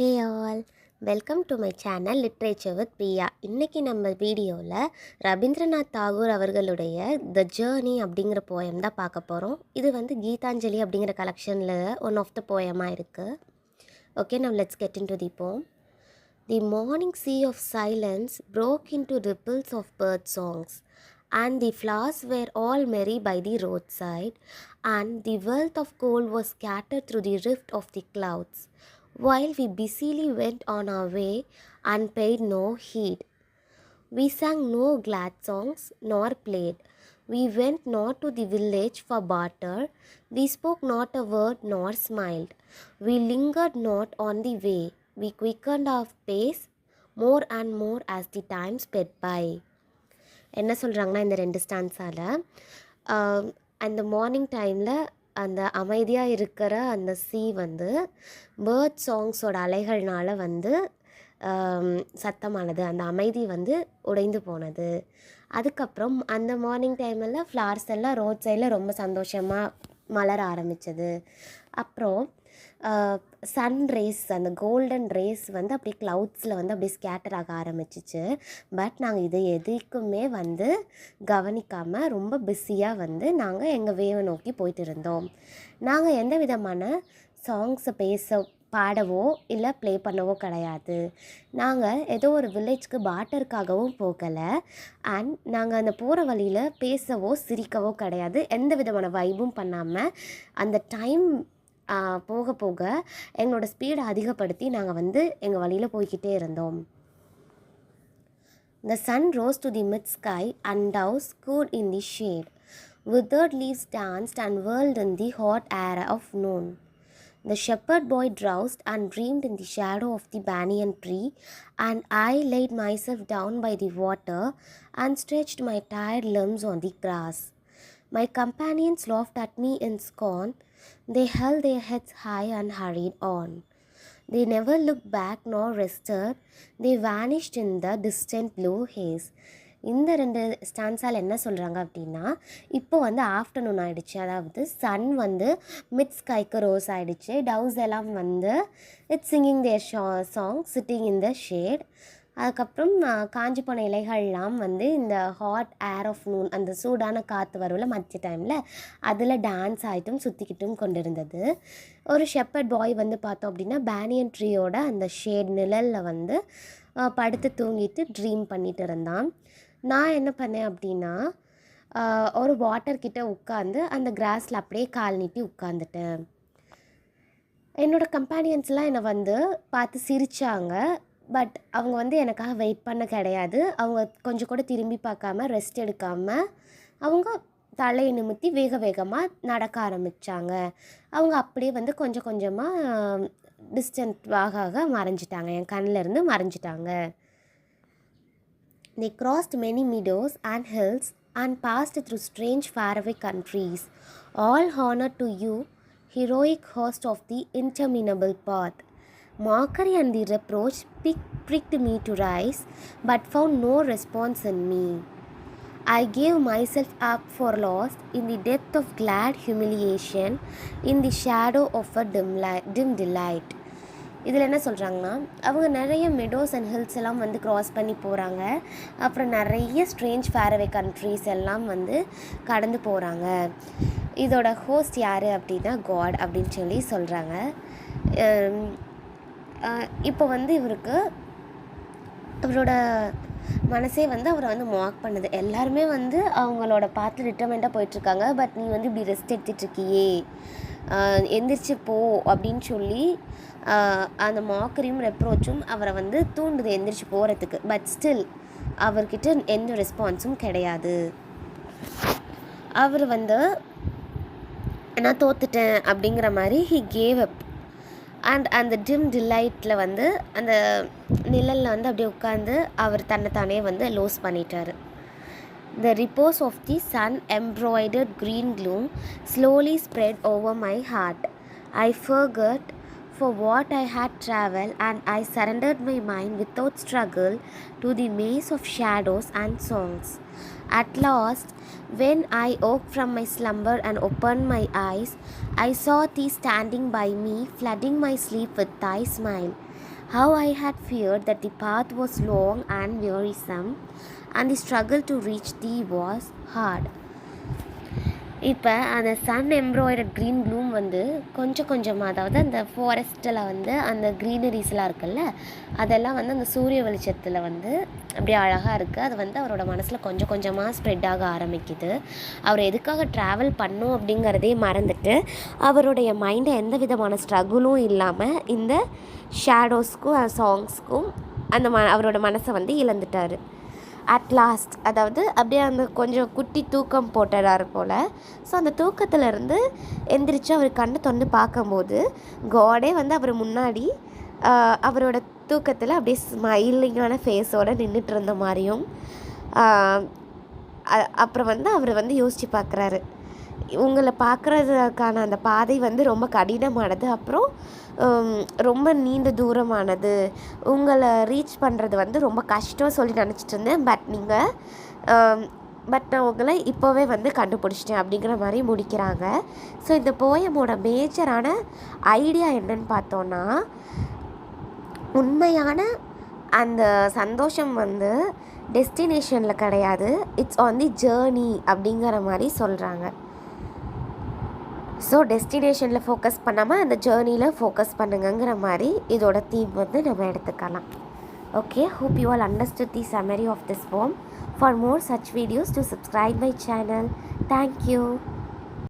Hey all, welcome to my channel literature with Priya. இன்றைக்கி நம்ம வீடியோவில் ரவீந்திரநாத் தாகூர் அவர்களுடைய த ஜேர்னி அப்படிங்கிற போயம் தான் பார்க்க போகிறோம். இது வந்து கீதாஞ்சலி அப்படிங்கிற கலெக்ஷனில் ஒன் ஆஃப் த போயமாக இருக்குது. Okay, now let's get into the poem. The morning sea of silence broke into ripples of bird songs, and the flowers were all merry by the roadside, and the wealth of gold was scattered through the rift of the clouds, while we busily went on our way and paid no heed. We sang no glad songs nor played. We went not to the village for barter. We spoke not a word nor smiled. We lingered not on the way. We quickened our pace more and more as the time sped by. என்ன சொல்கிறாங்கன்னா இந்த ரெண்டு ஸ்டான்ஸால் அந்த morning டைமில் அந்த அமைதியாக இருக்கிற அந்த சீ வந்து பேர்ட் சாங்ஸோட அலைகள்னால் வந்து சத்தமானது, அந்த அமைதி வந்து உடைந்து போனது. அதுக்கப்புறம் அந்த மார்னிங் டைமில் ஃப்ளவர்ஸ் எல்லாம் ரோட் சைடில் ரொம்ப சந்தோஷமாக மலர ஆரம்பித்தது. அப்புறம் சன் ரேஸ், அந்த கோல்டன் ரேஸ் வந்து அப்படியே க்ளவுட்ஸில் வந்து அப்படியே ஸ்கேட்டர் ஆக ஆரம்பிச்சிச்சு. பட் நாங்கள் இதை எதுக்குமே வந்து கவனிக்காமல் ரொம்ப பிஸியாக வந்து நாங்கள் எங்கள் வேவை நோக்கி போயிட்டு இருந்தோம். நாங்கள் எந்த விதமான சாங்ஸை பாடவோ இல்லை ப்ளே பண்ணவோ கிடையாது. நாங்கள் ஏதோ ஒரு வில்லேஜ்க்கு பாட்டருக்காகவும் போகலை. அண்ட் நாங்கள் அந்த போகிற வழியில் பேசவோ சிரிக்கவோ கிடையாது. எந்த விதமான வைபும் பண்ணாமல் அந்த டைம் போக போக எங்களோட ஸ்பீடை அதிகப்படுத்தி நாங்கள் வந்து எங்கள் வழியில் போய்கிட்டே இருந்தோம். The sun rose to the mid-sky and doves cooed in the shade. Withered leaves danced and whirled in the hot air of noon. The shepherd boy drowsed and dreamed in the shadow of the banyan tree, and I laid myself down by the water and stretched my tired limbs on the grass. My companions laughed at me in scorn. They held their heads high and hurried on. They never looked back nor rested. They vanished in the distant blue haze. இந்த ரெண்டு ஸ்டான்ஸால் என்ன சொல்கிறாங்க அப்படின்னா, இப்போ வந்து afternoon ஆகிடுச்சு, அதாவது sun வந்து மிட் ஸ்கைக்கு ரோஸ் ஆகிடுச்சு. டவ்ஸ் எல்லாம் வந்து it's singing their song sitting in the shade. அதுக்கப்புறம் காஞ்சி போன இலைகள்லாம் வந்து இந்த ஹாட் ஏர் ஆஃப் நூன், அந்த சூடான காற்று வரும்ல மத்திய டைமில், அதில் டான்ஸ் ஆகிட்டும் சுற்றிக்கிட்டும் கொண்டிருந்தது. ஒரு ஷெப்பர்ட் பாய் வந்து பார்த்தோம் அப்படின்னா பேனியன் ட்ரீயோட அந்த ஷேட் நிழலில் வந்து படுத்து தூங்கிட்டு ட்ரீம் பண்ணிட்டு இருந்தான். நான் என்ன பண்ணேன் அப்படின்னா, ஒரு வாட்டர்கிட்ட உட்காந்து அந்த கிராஸில் அப்படியே கால் நீட்டி உட்காந்துட்டேன். என்னோடய கம்பேனியன்ஸ்லாம் என்னை வந்து பார்த்து சிரித்தாங்க. பட் அவங்க வந்து எனக்காக வெயிட் பண்ண கிடையாது. அவங்க கொஞ்சம் கூட திரும்பி பார்க்காம ரெஸ்ட் எடுக்காமல் அவங்க தலையை நிமித்தி வேக வேகமாக நடக்க ஆரம்பித்தாங்க. அவங்க அப்படியே வந்து கொஞ்சம் கொஞ்சமாக டிஸ்டன்ட் ஆக மறைஞ்சிட்டாங்க, என் கண்ணிலேருந்து மறைஞ்சிட்டாங்க. They crossed many meadows and hills and passed through strange faraway countries. All honor to you, heroic host of the interminable path. Mockery and the reproach pricked me to rise, but found no response in me. I gave myself up for lost in the depth of glad humiliation, in the shadow of a dim delight. இதில் என்ன சொல்கிறாங்கன்னா, அவங்க நிறைய meadows and hills எல்லாம் வந்து cross பண்ணி போகிறாங்க. அப்புறம் நிறைய ஸ்ட்ரேஞ்ச் ஃபேரவே கண்ட்ரீஸ் எல்லாம் வந்து கடந்து போகிறாங்க. இதோட ஹோஸ்ட் யார் அப்படின்னா காட் அப்படின்னு சொல்லி சொல்கிறாங்க. இப்போ வந்து அவரோட மனசே வந்து அவரை வந்து மார்க் பண்ணுது. எல்லாருமே வந்து அவங்களோட பார்த்து ரிட்டர்மெண்ட்டாக போயிட்டுருக்காங்க. பட் நீ வந்து இப்படி ரெஸ்ட் எடுத்துகிட்ருக்கியே, எந்திரிச்சு போ அப்படின்னு சொல்லி அந்த மாக்கரியும் ரெப்ரோச்சும் அவரை வந்து தூண்டுது எந்திரிச்சு போகிறதுக்கு. பட் ஸ்டில் அவர்கிட்ட எந்த ரெஸ்பான்ஸும் கிடையாது. அவர் வந்து நான் தோத்துட்டேன் அப்படிங்கிற மாதிரி ஹி கேவ் அப். அண்ட் அந்த டிம் டிலைட்டில் வந்து அந்த நிழலில் வந்து அப்படியே உட்காந்து அவர் தன்னைத்தானே வந்து லோஸ் பண்ணிட்டார். The repose of the sun-embroidered green gloom slowly spread over my heart. I forgot for what I had travelled, and I surrendered my mind without struggle to the maze of shadows and songs. At last, when I woke from my slumber and opened my eyes, I saw thee standing by me, flooding my sleep with thy smile. How I had feared that the path was long and wearisome, and the struggle to reach thee was hard. இப்போ அந்த Sun embroidered green Bloom வந்து கொஞ்சம் கொஞ்சமாக, அதாவது அந்த ஃபாரஸ்ட்டில் வந்து அந்த க்ரீனரிஸ்லாம் இருக்குல்ல, அதெல்லாம் வந்து அந்த சூரிய வெளிச்சத்தில் வந்து அப்படியே அழகாக இருக்குது. அது வந்து அவரோட மனசில் கொஞ்சம் கொஞ்சமாக ஸ்ப்ரெட் ஆக ஆரம்பிக்குது. அவர் எதுக்காக ட்ராவல் பண்ணோம் அப்படிங்கிறதே மறந்துட்டு அவருடைய மைண்டை எந்த விதமான ஸ்ட்ரகுளும் இல்லாமல் இந்த ஷேடோஸ்க்கும் சாங்ஸ்க்கும் அந்த அவரோட மனசை வந்து இழந்துட்டார். அட் லாஸ்ட், அதாவது அப்படியே அந்த கொஞ்சம் குட்டி தூக்கம் போட்டுறாரு போல். ஸோ அந்த தூக்கத்திலேருந்து எந்திரிச்சு அவர் கண்ணை தொண்டு பார்க்கும்போது காடே வந்து அவர் முன்னாடி அவரோட தூக்கத்தில் அப்படியே ஸ்மைலிங்கான ஃபேஸோடு நின்றுட்டு இருந்த மாதிரியும், அப்புறம் வந்து அவர் வந்து யோசித்து பார்க்குறாரு, உங்களை பார்க்குறதுக்கான அந்த பாதை வந்து ரொம்ப கடினமானது, அப்புறம் ரொம்ப நீண்ட தூரமானது, உங்களை ரீச் பண்ணுறது வந்து ரொம்ப கஷ்டம் சொல்லி நினச்சிட்டு இருந்தேன். பட் நான் உங்களை இப்போவே வந்து கண்டுபிடிச்சிட்டேன் அப்படிங்கிற மாதிரி முடிக்கிறாங்க. ஸோ இந்த போயமோட மேஜரான ஐடியா என்னன்னு பார்த்தோன்னா, உண்மையான அந்த சந்தோஷம் வந்து டெஸ்டினேஷனில் கிடையாது, இட்ஸ் ஆன் தி ஜேர்னி அப்படிங்கிற மாதிரி சொல்கிறாங்க. ஸோ டெஸ்டினேஷனில் ஃபோக்கஸ் பண்ணாமல் அந்த ஜேர்னியில் ஃபோக்கஸ் பண்ணுங்கிற மாதிரி இதோட தீம் வந்து நம்ம எடுத்துக்கலாம். Okay, hope you all understood the summary of this poem. For more such videos, to subscribe my channel. Thank you.